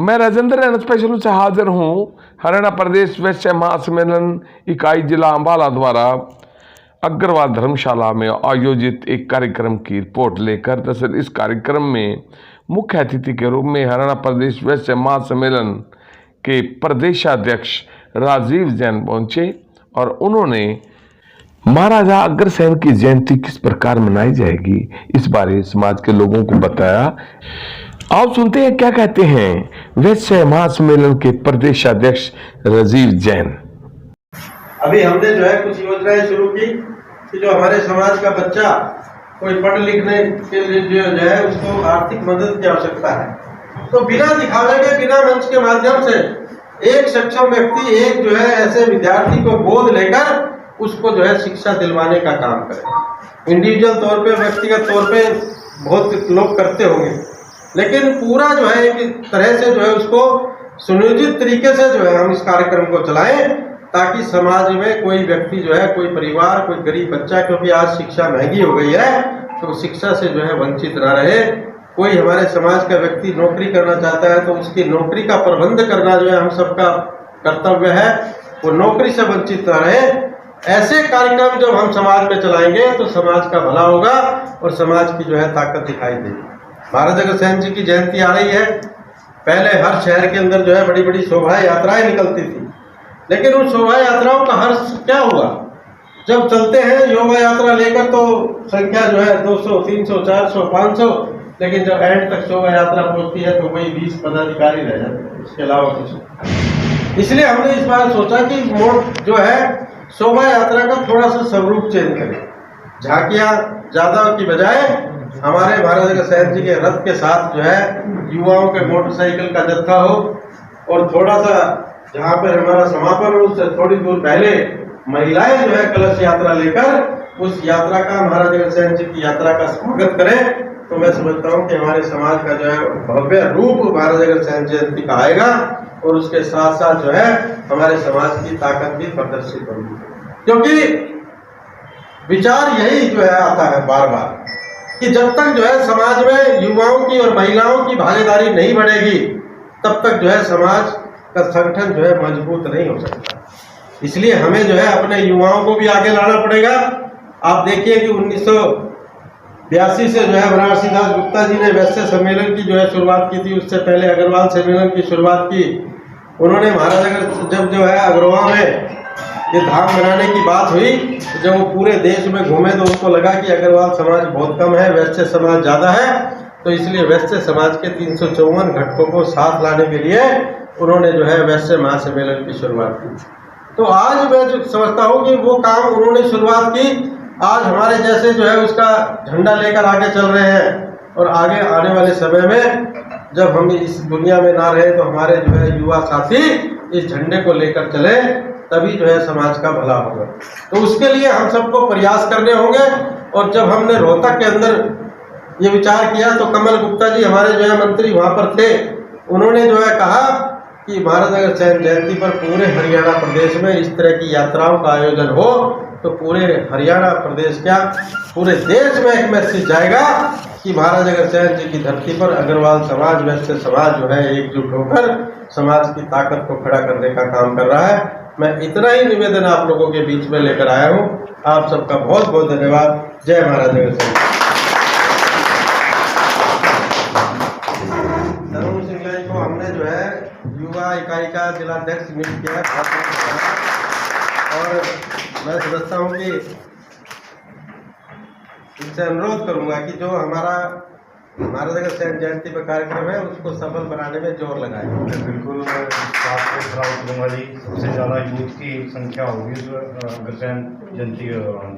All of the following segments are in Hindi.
मैं राजेंद्र स्पेशल से हाजिर हूँ हरियाणा प्रदेश वैश्य महासम्मेलन इकाई जिला अम्बाला द्वारा अग्रवाल धर्मशाला में आयोजित एक कार्यक्रम की रिपोर्ट लेकर। दरअसल इस कार्यक्रम में मुख्य अतिथि के रूप में हरियाणा प्रदेश वैश्य महासम्मेलन के प्रदेशाध्यक्ष राजीव जैन पहुंचे और उन्होंने महाराजा अग्रसेन की जयंती किस प्रकार मनाई जाएगी इस बारे समाज के लोगों को बताया। आप सुनते हैं क्या कहते हैं वैश्य महासम्मेलन के प्रदेशाध्यक्ष राजीव जैन। अभी हमने जो है कुछ योजनाएं शुरू की कि जो हमारे समाज का बच्चा कोई पढ़ लिखने के लिए जो है उसको आर्थिक मदद की आवश्यकता है, तो बिना दिखावे के, बिना मंच के माध्यम से एक सक्षम व्यक्ति, एक जो है ऐसे विद्यार्थी को गोद लेकर उसको जो है शिक्षा दिलवाने का काम करे। इंडिविजुअल तौर पे, व्यक्तिगत तौर पे बहुत लोग करते होंगे, लेकिन पूरा जो है एक तरह से जो है उसको सुनियोजित तरीके से जो है हम इस कार्यक्रम को चलाएं, ताकि समाज में कोई व्यक्ति जो है, कोई परिवार, कोई गरीब बच्चा, क्योंकि आज शिक्षा महंगी हो गई है, तो शिक्षा से जो है वंचित ना रहे। कोई हमारे समाज का व्यक्ति नौकरी करना चाहता है तो उसकी नौकरी का प्रबंध करना जो है हम सबका कर्तव्य है, वो नौकरी से वंचित ना रहे। ऐसे कार्यक्रम जब हम समाज में चलाएंगे तो समाज का भला होगा और समाज की जो है ताकत दिखाई देगी। महाराजा अग्रसेन जी की जयंती आ रही है। पहले हर शहर के अंदर जो है बड़ी बड़ी शोभा यात्राएं निकलती थी, लेकिन उन शोभा यात्राओं का हर्ष क्या हुआ? जब चलते हैं शोभा यात्रा लेकर तो संख्या जो है 200, 300, 400, 500, लेकिन जब एंड तक शोभा यात्रा पहुंचती है तो वही 20 पदाधिकारी रह जाते हैं, इसके अलावा कुछ। इसलिए हमने इस बार सोचा कि मोड जो है शोभा यात्रा का थोड़ा सा स्वरूप चेंज करें। झांकियां ज्यादा की बजाय हमारे महाराजा अग्रसेन जी के रथ के साथ जो है युवाओं के मोटरसाइकिल का जत्था हो, और थोड़ा सा जहाँ पर हमारा समापन हो उससे थोड़ी दूर पहले महिलाएं जो है कलश यात्रा लेकर उस यात्रा का, महाराजा अग्रसेन जी की यात्रा का स्वागत करें। तो मैं समझता हूँ कि हमारे समाज का जो है भव्य रूप महाराजा अग्रसेन जयंती का आएगा, और उसके साथ साथ जो है हमारे समाज की ताकत भी प्रदर्शित होगी। क्योंकि विचार यही जो है आता है बार बार कि जब तक जो है समाज में युवाओं की और महिलाओं की भागीदारी नहीं बढ़ेगी, तब तक जो है समाज का संगठन जो है मजबूत नहीं हो सकता। इसलिए हमें जो है अपने युवाओं को भी आगे लाना पड़ेगा। आप देखिए कि 1982 से जो है बनारसी दास गुप्ता जी ने वैश्य सम्मेलन की जो है शुरुआत की थी। उससे पहले अग्रवाल सम्मेलन की शुरुआत की उन्होंने। महाराजा जब जो है अग्रवाल में ये धाम बनाने की बात हुई, तो जब वो पूरे देश में घूमे तो उनको लगा कि अग्रवाल समाज बहुत कम है, वैश्य समाज ज़्यादा है, तो इसलिए वैश्य समाज के 354 घटकों को साथ लाने के लिए उन्होंने जो है वैश्य महासम्मेलन की शुरुआत की। तो आज मैं जो समझता हूँ कि वो काम उन्होंने शुरुआत की, आज हमारे जैसे जो है उसका झंडा लेकर आगे चल रहे हैं, और आगे आने वाले समय में जब हम इस दुनिया में ना रहे तो हमारे जो है युवा साथी इस झंडे को लेकर चले, तभी जो है समाज का भला होगा। तो उसके लिए हम सबको प्रयास करने होंगे। और जब हमने रोहतक के अंदर ये विचार किया तो कमल गुप्ता जी हमारे जो है मंत्री वहाँ पर थे, उन्होंने जो है कहा कि महाराजा अग्रसेन जयंती पर पूरे हरियाणा प्रदेश में इस तरह की यात्राओं का आयोजन हो, तो पूरे हरियाणा प्रदेश क्या पूरे देश में एक मैसेज जाएगा कि महाराजा अग्रसेन जी की धरती पर अग्रवाल समाज, वैश्य समाज जो है एकजुट होकर समाज की ताकत को खड़ा करने का काम कर रहा है। मैं इतना ही निवेदन आप लोगों के बीच में लेकर आया हूँ। आप सबका बहुत बहुत धन्यवाद। जय महाराजा अग्रसेन। नरोत्तम सिंह जी को हमने जो है युवा इकाई का जिलाध्यक्ष नियुक्त किया है, और मैं समझता हूँ कि इनसे अनुरोध करूंगा कि जो हमारा महाराजा अग्रसेन जयंती पर कार्यक्रम है उसको सफल बनाने में जोर लगाए। बिल्कुल, मैं करूँगा जी, सबसे ज़्यादा यूथ की संख्या होगी जो अग्रसेन जयंती के दौरान।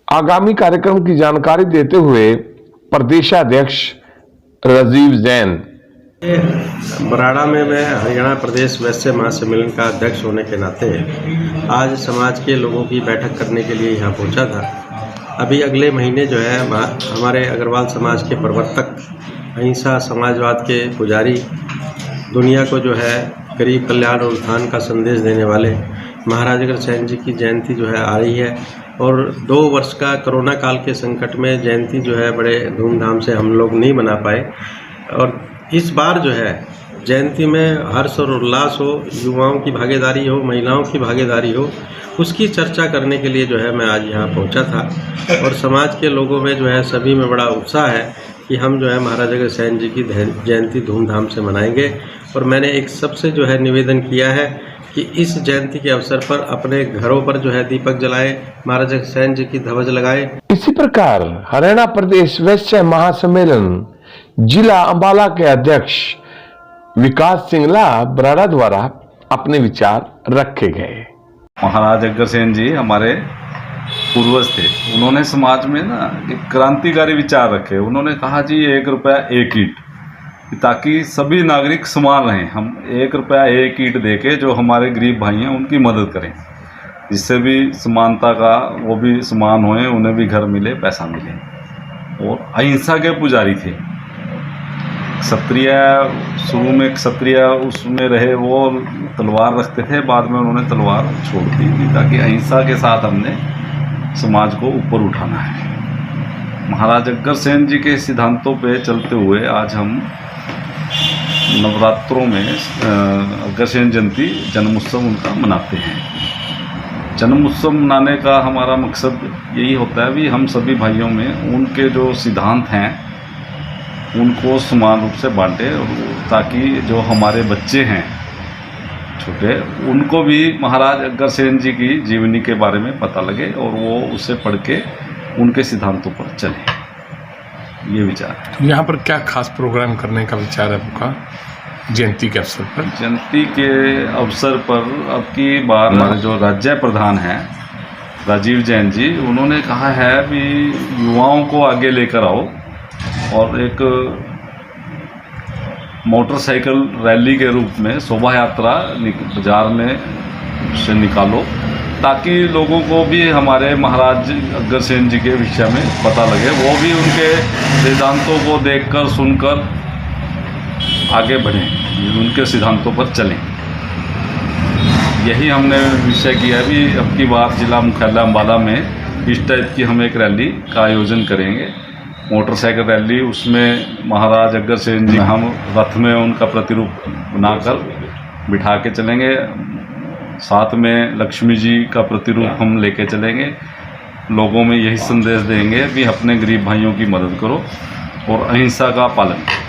आगामी कार्यक्रम की जानकारी देते हुए प्रदेशाध्यक्ष राजीव जैन। बराड़ा में मैं हरियाणा प्रदेश वैश्य महासम्मेलन का अध्यक्ष होने के नाते आज समाज के लोगों की बैठक करने के लिए यहाँ पहुँचा था। अभी अगले महीने जो है हमारे अग्रवाल समाज के प्रवर्तक, अहिंसा समाजवाद के पुजारी, दुनिया को जो है गरीब कल्याण और उत्थान का संदेश देने वाले महाराज अग्रसेन जी की जयंती जो है आ रही है और 2 वर्ष का कोरोना काल के संकट में जयंती जो है बड़े धूमधाम से हम लोग नहीं मना पाए और इस बार जो है जयंती में हर्ष और उल्लास हो, युवाओं की भागीदारी हो, महिलाओं की भागीदारी हो, उसकी चर्चा करने के लिए जो है मैं आज यहाँ पहुँचा था और समाज के लोगों में जो है सभी में बड़ा उत्साह है कि हम जो है महाराज अग्रसेन जी की जयंती धूमधाम से मनाएंगे। और मैंने एक सबसे जो है निवेदन किया है कि इस जयंती के अवसर पर अपने घरों पर जो है दीपक जलाएं, महाराज अग्रसेन जी की ध्वज लगाएं। इसी प्रकार हरियाणा प्रदेश वैश्य महासम्मेलन जिला अंबाला के अध्यक्ष विकास सिंगला बराड़ा द्वारा अपने विचार रखे गए। महाराज अग्रसेन जी हमारे पूर्वज थे। उन्होंने समाज में ना एक क्रांतिकारी विचार रखे। उन्होंने कहा जी 1 रुपया 1 ईंट, ताकि सभी नागरिक समान रहें। हम 1 रुपया 1 ईंट देके जो हमारे गरीब भाई हैं उनकी मदद करें, जिससे भी समानता का वो भी समान होए, उन्हें भी घर मिले, पैसा मिले। और अहिंसा के पुजारी थे। क्षत्रिय शुरू में क्षत्रिय उसमें रहे, वो तलवार रखते थे, बाद में उन्होंने तलवार छोड़ दी थी ताकि अहिंसा के साथ हमने समाज को ऊपर उठाना है। महाराज अग्रसेन जी के सिद्धांतों पे चलते हुए आज हम नवरात्रों में अग्रसेन जयंती जन्मोत्सव उनका मनाते हैं। जन्मोत्सव मनाने का हमारा मकसद यही होता है भी हम सभी भाइयों में उनके जो सिद्धांत हैं उनको समान रूप से बांटे, ताकि जो हमारे बच्चे हैं छोटे, उनको भी महाराज अग्रसेन जी की जीवनी के बारे में पता लगे और वो उसे पढ़ के उनके सिद्धांतों पर चले। ये विचार है। यहाँ पर क्या खास प्रोग्राम करने का विचार है आपका जयंती के अवसर पर? जयंती के अवसर पर अब की बार हमारे जो राज्य प्रधान हैं राजीव जैन जी, उन्होंने कहा है भी युवाओं को आगे लेकर आओ और एक मोटरसाइकिल रैली के रूप में शोभा यात्रा बाजार में से निकालो, ताकि लोगों को भी हमारे महाराज अग्रसेन जी के विषय में पता लगे, वो भी उनके सिद्धांतों को देखकर सुनकर आगे बढ़ें, उनके सिद्धांतों पर चलें। यही हमने विषय किया भी अब की बार जिला मुख्यालय अंबाला में इस टाइप की हम एक रैली का आयोजन करेंगे, मोटरसाइकिल रैली। उसमें महाराज अग्रसेन जी हम रथ में उनका प्रतिरूप बनाकर बिठा के चलेंगे, साथ में लक्ष्मी जी का प्रतिरूप हम लेके चलेंगे। लोगों में यही संदेश देंगे कि अपने गरीब भाइयों की मदद करो और अहिंसा का पालन करो।